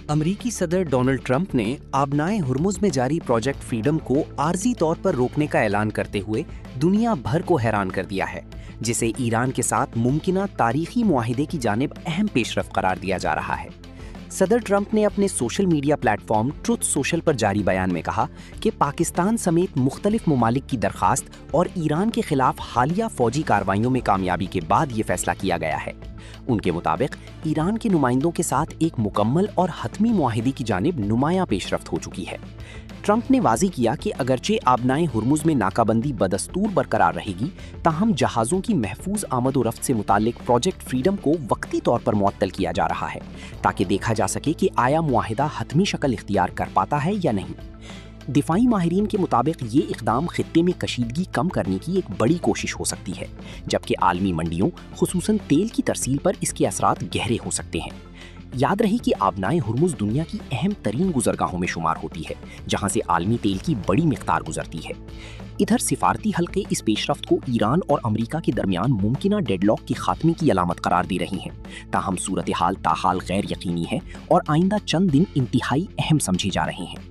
अमरीकी सदर Donald Trump ने आबनाए हुर्मुज़ में जारी प्रोजेक्ट फ्रीडम को आर्जी तौर पर रोकने का ऐलान करते हुए दुनिया भर को हैरान कर दिया है, जिसे ईरान के साथ मुमकिना तारीखी मुआहिदे की जानिब अहम पेशरफ करार दिया जा रहा है। सदर ट्रंप ने अपने social media platform truth social पर जारी बयान में कहा कि पाकिस्तान समेत मुख्तलिफ ममालिक की दरखास्त और ईरान के खिलाफ हालिया फौजी कार्रवाइयों में कामयाबी के बाद ये फैसला किया गया है। उनके मुताबिक ईरान के नुमाइंदों के साथ एक मुकम्मल और हतमी मुआहिदे की जानिब नुमायां पेशरफ्त हो चुकी है। ट्रंप ने वाज़ेह किया कि अगरचे आबनाए हुर्मुज़ में नाकाबंदी बदस्तूर बरकरार रहेगी, ताहम जहाज़ों की महफूज आमद व रफ्त से मुताल्लिक प्रोजेक्ट फ्रीडम को वक्ती तौर पर मुअत्तल किया जा रहा है, ताकि देखा जा सके कि आया मुआहिदा हतमी शक्ल इख्तियार कर पाता है या नहीं। दिफाई माहिरीन के मुताबिक ये इक़दाम खित्ते में कशीदगी कम करने की एक बड़ी कोशिश हो सकती है, जबकि आलमी मंडियों खुसूसन तेल की तरसील पर इसके असरात गहरे हो सकते हैं। याद रहे कि आबनाए हुर्मुज़ दुनिया की अहम तरीन गुजरगाहों में शुमार होती है, जहां से आलमी तेल की बड़ी मिक़दार गुजरती है। इधर सिफारती हल्के इस पेशरफ्त को ईरान और अमरीका के दरमियान मुमकिना डेडलॉक के खात्मे की अलामत करार दे रही हैं, ताहम सूरत हाल ताहाल गैर यकीनी है और आइंदा चंद दिन इंतहाई अहम समझे जा रहे हैं।